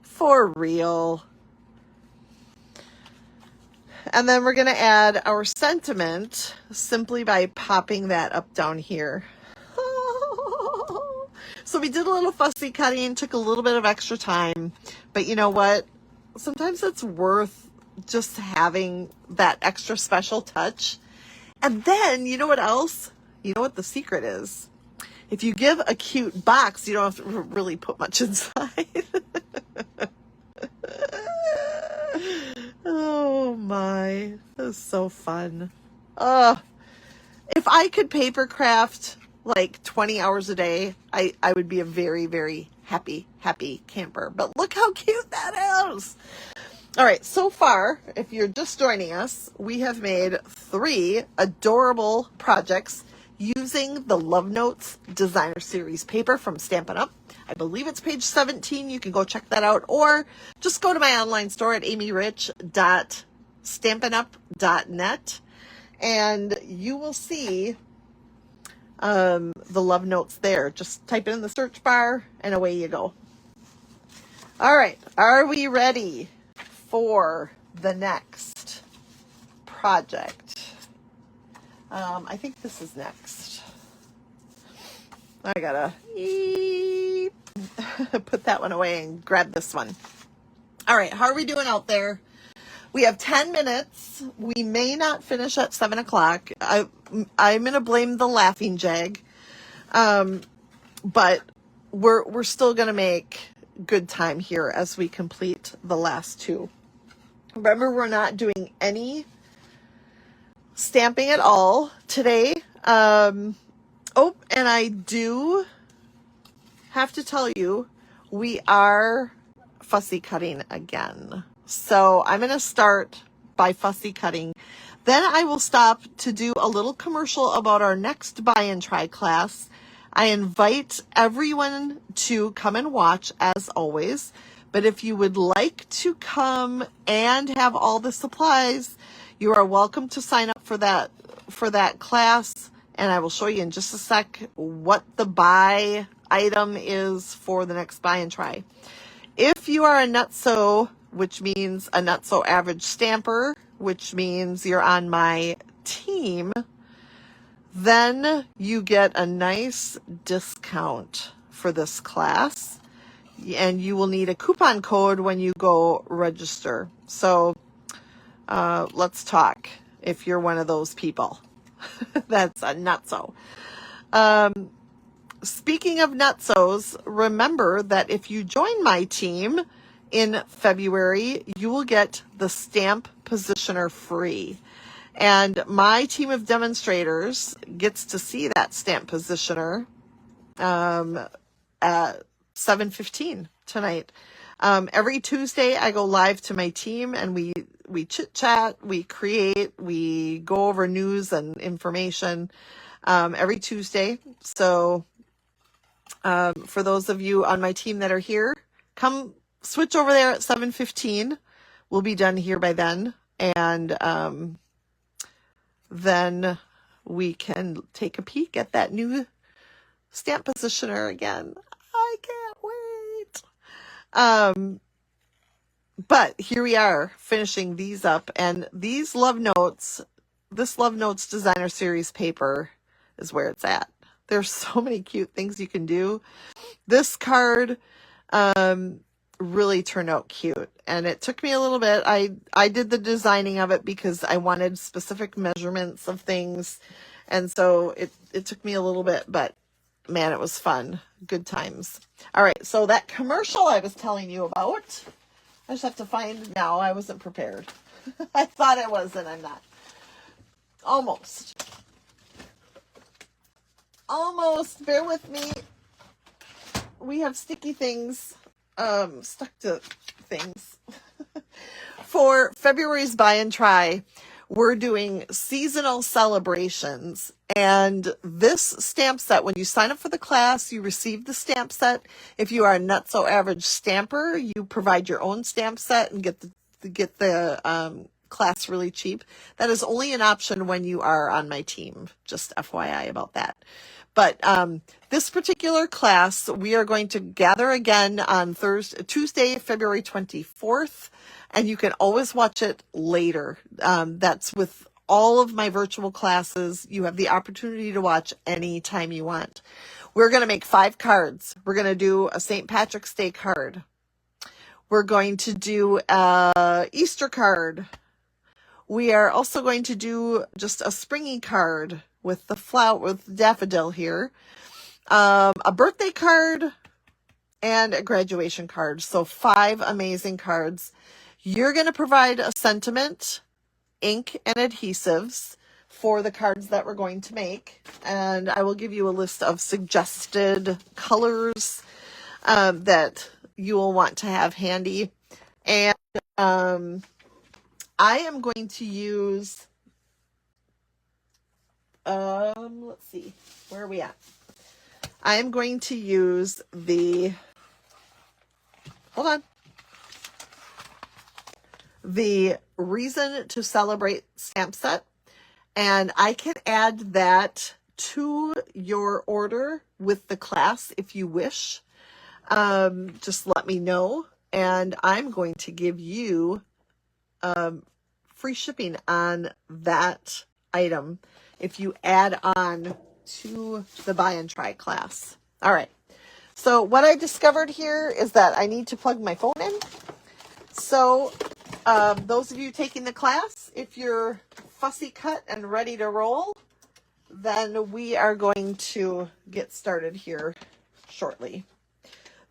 For real. And then we're going to add our sentiment simply by popping that up down here. So we did a little fussy cutting, took a little bit of extra time, but you know what? Sometimes it's worth just having that extra special touch. And then, you know what else? You know what the secret is? If you give a cute box, you don't have to really put much inside. Oh my, that was so fun. If I could paper craft like 20 hours a day, I would be a very, very happy camper. But look how cute that is. All right, so far, if you're just joining us, we have made 3 adorable projects using the Love Notes Designer Series paper from Stampin' Up! I believe it's page 17. You can go check that out, or just go to my online store at amyrich.stampinup.net, and you will see the Love Notes there. Just type it in the search bar, and away you go. All right, are we ready for the next project? I think this is next. I gotta put that one away and grab this one. All right, how are we doing out there? We have 10 minutes. We may not finish at 7 o'clock. I'm gonna blame the laughing jag, but we're still gonna make good time here as we complete the last 2. Remember, we're not doing any stamping at all today. Oh, and I do have to tell you, we are fussy cutting again. So I'm going to start by fussy cutting. Then I will stop to do a little commercial about our next buy and try class. I invite everyone to come and watch as always. But if you would like to come and have all the supplies, you are welcome to sign up for that class and I will show you in just a sec what the buy item is for the next buy and try. If you are a Nutso, which means a Nutso average stamper, which means you're on my team, then you get a nice discount for this class, and you will need a coupon code when you go register. So let's talk if you're one of those people. That's a Nutso. Speaking of Nutsos, remember that if you join my team in February, you will get the stamp positioner free. And my team of demonstrators gets to see that stamp positioner at 7:15 tonight. Every Tuesday, I go live to my team, and we chit chat, we create, we go over news and information every Tuesday. So for those of you on my team that are here, come switch over there at 7:15. We'll be done here by then, and then we can take a peek at that new stamp positioner again. I can't wait. But here we are finishing these up, and these Love Notes, this Love Notes Designer Series paper is where it's at. There's so many cute things you can do. This card really turned out cute, and it took me a little bit. I did the designing of it because I wanted specific measurements of things, and so it took me a little bit, but man, it was fun. Good times. All right, so that commercial I was telling you about, I just have to find now. I wasn't prepared. I thought I was, and I'm not. Almost. Bear with me. We have sticky things stuck to things. For February's buy and try, we're doing seasonal celebrations, and this stamp set, when you sign up for the class, you receive the stamp set. If you are a Nutso average stamper, you provide your own stamp set and get the class really cheap. That is only an option when you are on my team. Just FYI about that. But this particular class, we are going to gather again on Tuesday, February 24th, and you can always watch it later. That's with all of my virtual classes. You have the opportunity to watch anytime you want. We're going to make 5 cards. We're going to do a St. Patrick's Day card. We're going to do a Easter card. We are also going to do just a springy card with the flower, with daffodil here, a birthday card, and a graduation card. So 5 amazing cards. You're going to provide a sentiment, ink, and adhesives for the cards that we're going to make. And I will give you a list of suggested colors that you will want to have handy. And I am going to use, let's see, where are we at? I am going to use the Reason to Celebrate stamp set, and I can add that to your order with the class if you wish. Just let me know, and I'm going to give you free shipping on that item if you add on to the buy and try class. All right. So what I discovered here is that I need to plug my phone in. So those of you taking the class, if you're fussy cut and ready to roll, then we are going to get started here shortly.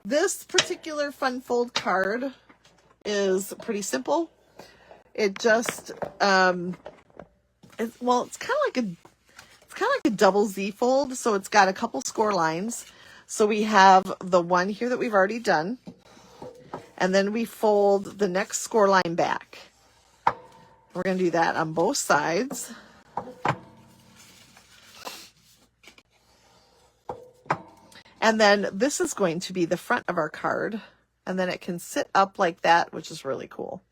This particular Fun Fold card is pretty simple. It just, it's kind of like a double Z fold. So it's got a couple score lines. So we have the one here that we've already done, and then we fold the next score line back. We're going to do that on both sides. And then this is going to be the front of our card, and then it can sit up like that, which is really cool.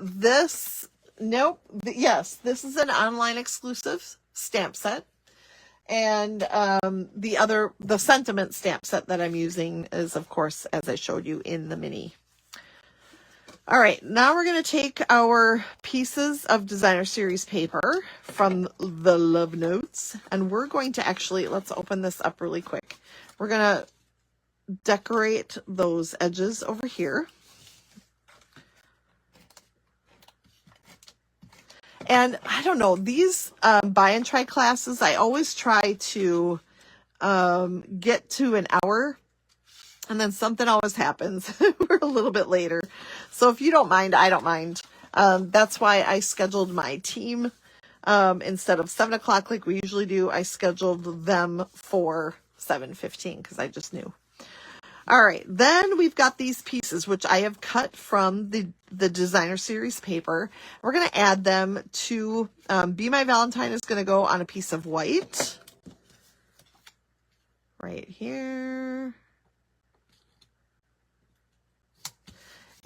This is an online exclusive stamp set. And the sentiment stamp set that I'm using is, of course, as I showed you in the mini. All right, now we're going to take our pieces of designer series paper from the Love Notes, and we're going to actually, let's open this up really quick. We're going to decorate those edges over here. And I don't know, these buy and try classes, I always try to get to an hour, and then something always happens. We're a little bit later. So if you don't mind, I don't mind. That's why I scheduled my team instead of 7 o'clock like we usually do. I scheduled them for 7:15 because I just knew. All right, then we've got these pieces, which I have cut from the designer series paper. We're going to add them to Be My Valentine is going to go on a piece of white right here.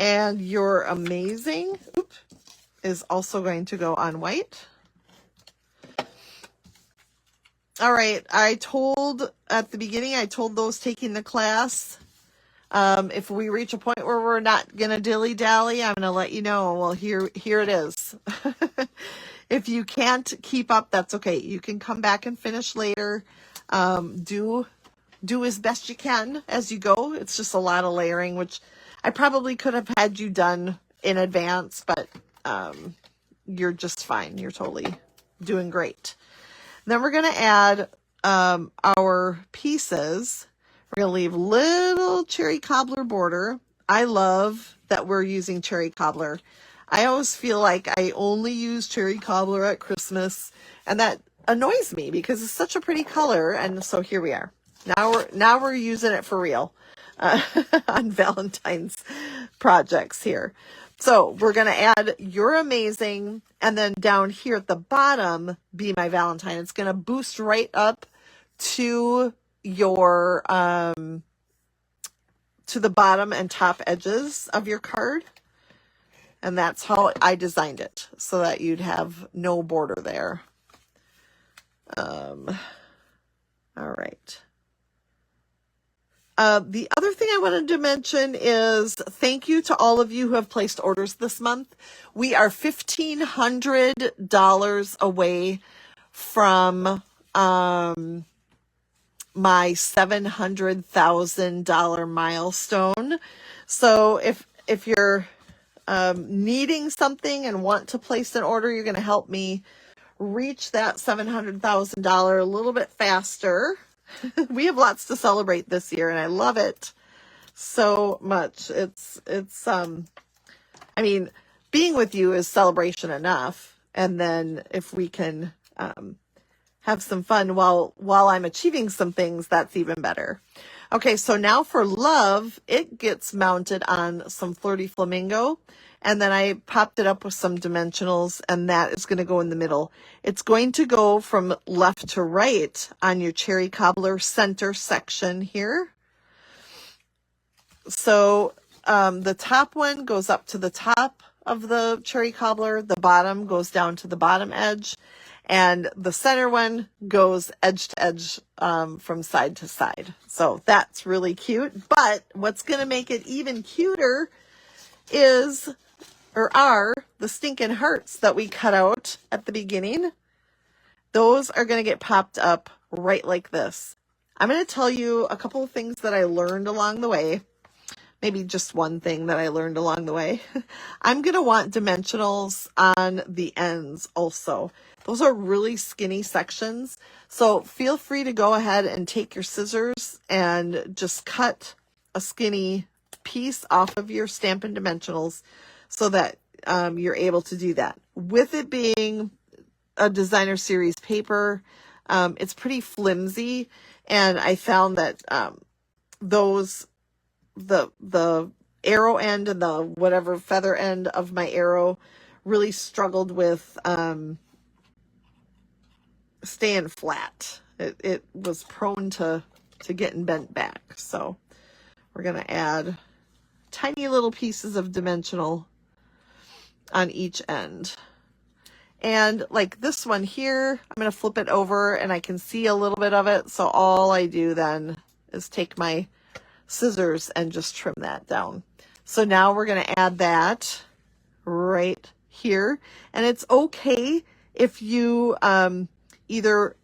And You're Amazing is also going to go on white. All right, at the beginning, I told those taking the class, if we reach a point where we're not going to dilly-dally, I'm going to let you know. Well, here it is. If you can't keep up, that's okay. You can come back and finish later. Do as best you can as you go. It's just a lot of layering, which I probably could have had you done in advance, but you're just fine. You're totally doing great. Then we're going to add our pieces. We're going to leave little cherry cobbler border. I love that we're using cherry cobbler. I always feel like I only use cherry cobbler at Christmas, and that annoys me because it's such a pretty color. And so here we are. Now we're using it for real on Valentine's projects here. So we're going to add You're Amazing, and then down here at the bottom, Be My Valentine. It's going to boost right up to your to the bottom and top edges of your card. And that's how I designed it, so that you'd have no border there. All right. The other thing I wanted to mention is thank you to all of you who have placed orders this month. We are $1,500 away from my $700,000 milestone. So if you're needing something and want to place an order, you're going to help me reach that $700,000 a little bit faster. We have lots to celebrate this year, and I love it so much. It's I mean, being with you is celebration enough, and then if we can have some fun while I'm achieving some things, that's even better. Okay, so now for Love, it gets mounted on some Flirty Flamingo, and then I popped it up with some dimensionals, and that is going to go in the middle. It's going to go from left to right on your cherry cobbler center section here. So the top one goes up to the top of the cherry cobbler, the bottom goes down to the bottom edge, and the center one goes edge to edge from side to side. So that's really cute. But what's going to make it even cuter are the stinking hearts that we cut out at the beginning. Those are going to get popped up right like this. I'm going to tell you a couple of things that I learned along the way. Maybe just one thing that I learned along the way. I'm going to want dimensionals on the ends also. Those are really skinny sections. So feel free to go ahead and take your scissors and just cut a skinny piece off of your Stampin' Dimensionals so that you're able to do that. With it being a designer series paper, it's pretty flimsy, and I found that the arrow end and the whatever feather end of my arrow really struggled with staying flat. It was prone to getting bent back. So we're going to add tiny little pieces of dimensional on each end. And like this one here, I'm going to flip it over and I can see a little bit of it. So all I do then is take my scissors and just trim that down. So now we're going to add that right here. And it's okay if you either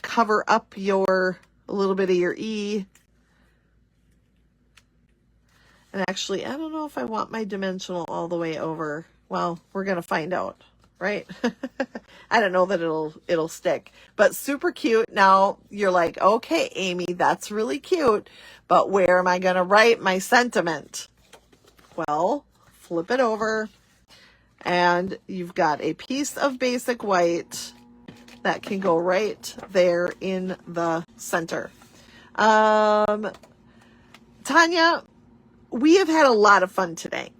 cover up a little bit of your E. And actually, I don't know if I want my dimensional all the way over. Well, we're going to find out, right? I don't know that it'll stick, but super cute. Now you're like, okay, Amy, that's really cute, but where am I going to write my sentiment? Well, flip it over and you've got a piece of basic white that can go right there in the center. Tanya, we have had a lot of fun today.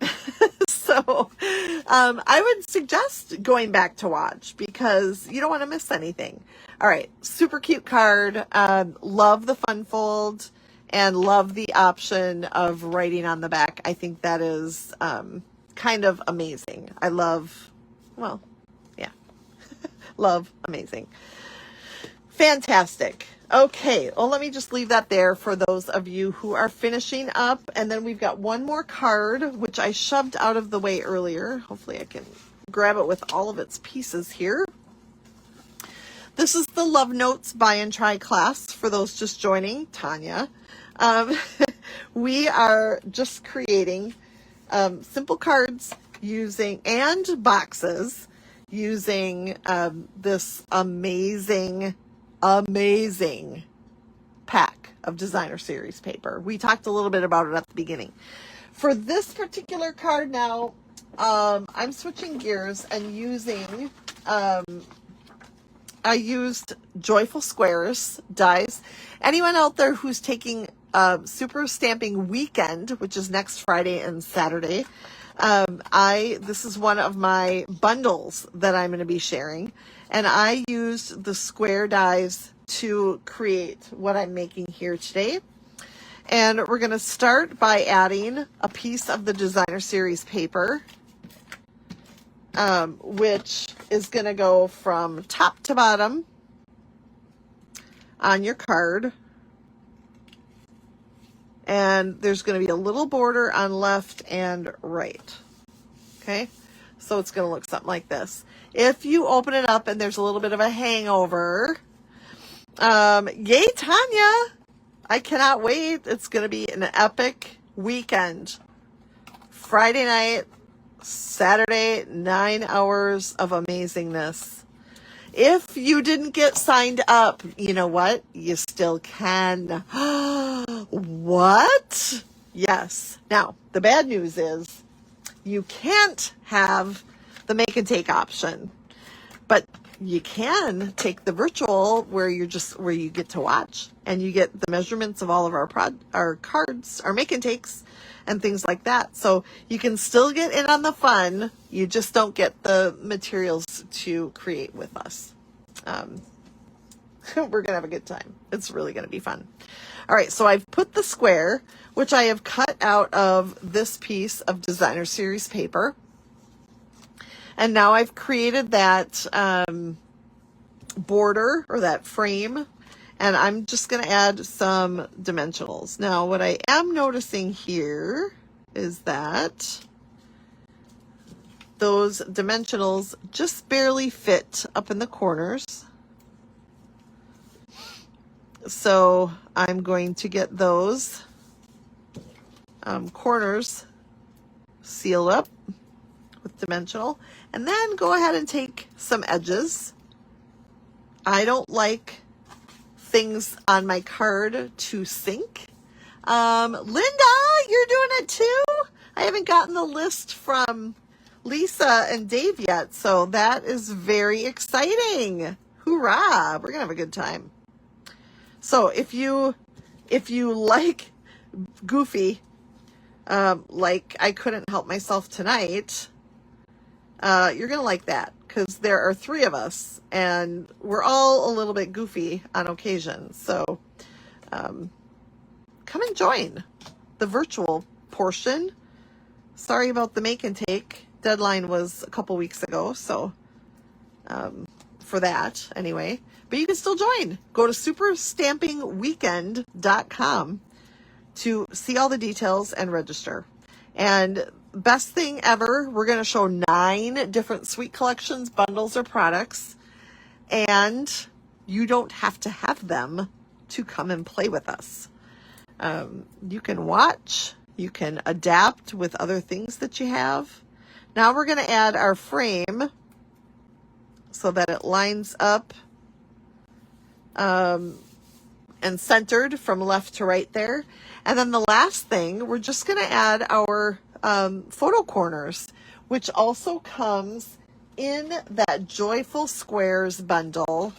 So I would suggest going back to watch because you don't want to miss anything. All right, super cute card. Love the fun fold and love the option of writing on the back. I think that is kind of amazing. I love, well, yeah, love, amazing. Fantastic. Okay, well, let me just leave that there for those of you who are finishing up. And then we've got one more card, which I shoved out of the way earlier. Hopefully I can grab it with all of its pieces here. This is the Love Notes Buy and Try class for those just joining, Tanya. We are just creating simple cards and boxes using this amazing pack of designer series paper. We talked a little bit about it at the beginning. For this particular card now, I'm switching gears and using, I used Joyful Squares dies. Anyone out there who's taking Super Stamping Weekend, which is next Friday and Saturday, this is one of my bundles that I'm going to be sharing. And I used the square dies to create what I'm making here today. And we're going to start by adding a piece of the designer series paper, which is going to go from top to bottom on your card. And there's going to be a little border on left and right. Okay, so it's going to look something like this. If you open it up and there's a little bit of a hangover, yay, Tanya! I cannot wait. It's going to be an epic weekend. Friday night, Saturday, 9 hours of amazingness. If you didn't get signed up, you know what? You still can. What? Yes. Now, the bad news is you can't have the make and take option, but you can take the virtual where you get to watch and you get the measurements of all of our cards, our make and takes and things like that. So you can still get in on the fun. You just don't get the materials to create with us. We're going to have a good time. It's really going to be fun. All right. So I've put the square, which I have cut out of this piece of designer series paper. And now I've created that border or that frame, and I'm just going to add some dimensionals. Now, what I am noticing here is that those dimensionals just barely fit up in the corners. So I'm going to get those corners sealed up with dimensional, and then go ahead and take some edges. I don't like things on my card to sink. Linda, you're doing it too? I haven't gotten the list from Lisa and Dave yet, so that is very exciting. Hoorah! We're gonna have a good time. So if you like Goofy, like I couldn't help myself tonight, you're gonna like that, because there are 3 of us and we're all a little bit goofy on occasion. So come and join the virtual portion. Sorry about the make and take. Deadline was a couple weeks ago, so for that anyway. But you can still join. Go to superstampingweekend.com to see all the details and register. And best thing ever, we're going to show 9 different Sweet Collections bundles or products. And you don't have to have them to come and play with us. You can watch, you can adapt with other things that you have. Now we're going to add our frame so that it lines up and centered from left to right there. And then the last thing, we're just going to add our photo corners, which also comes in that Joyful Squares bundle.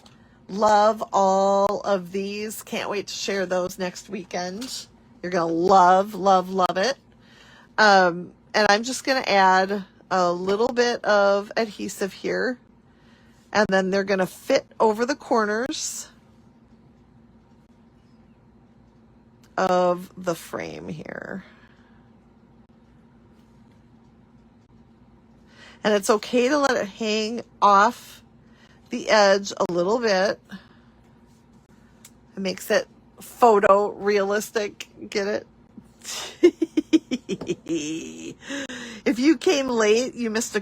Love all of these. Can't wait to share those next weekend. You're going to love, love, love it. And I'm just going to add a little bit of adhesive here. And then they're going to fit over the corners of the frame here. And it's okay to let it hang off the edge a little bit. It makes it photo realistic. Get it? If you came late, you missed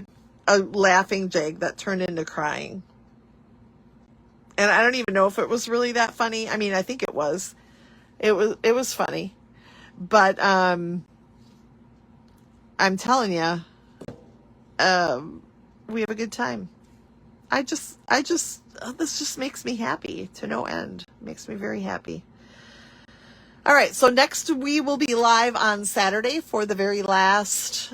a laughing jig that turned into crying. And I don't even know if it was really that funny. I mean, I think it was. It was funny. But I'm telling you, we have a good time. This just makes me happy to no end. Makes me very happy. All right, so next we will be live on Saturday for the very last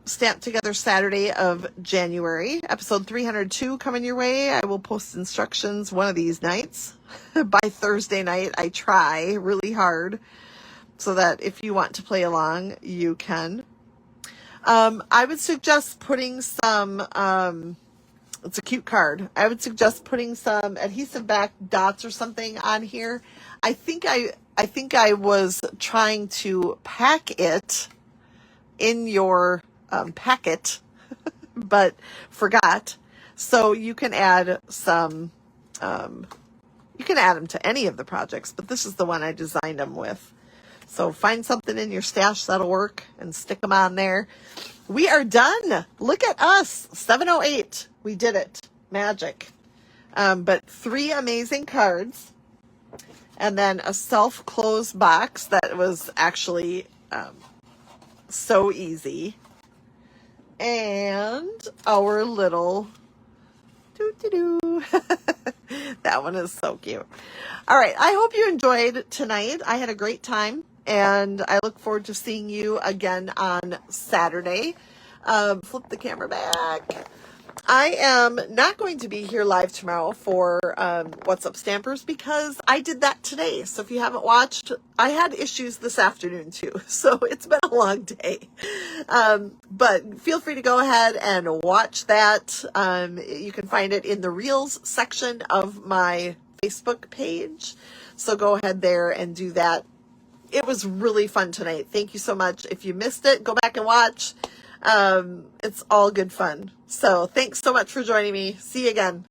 Stamp Together Saturday of January. Episode 302 coming your way. I will post instructions one of these nights. By Thursday night, I try really hard so that if you want to play along, you can. I would suggest putting some, it's a cute card. I would suggest putting some adhesive back dots or something on here. I think I was trying to pack it in your packet, but forgot. So you can add some, you can add them to any of the projects, but this is the one I designed them with. So find something in your stash that'll work and stick them on there. We are done. Look at us. 7:08. We did it. Magic. But 3 amazing cards. And then a self-close box that was actually so easy. And our little doo-doo-doo. That one is so cute. All right. I hope you enjoyed tonight. I had a great time. And I look forward to seeing you again on Saturday. Flip the camera back. I am not going to be here live tomorrow for What's Up Stampers because I did that today. So if you haven't watched, I had issues this afternoon too. So it's been a long day. But feel free to go ahead and watch that. You can find it in the Reels section of my Facebook page. So go ahead there and do that. It was really fun tonight. Thank you so much. If you missed it, go back and watch. It's all good fun. So thanks so much for joining me. See you again.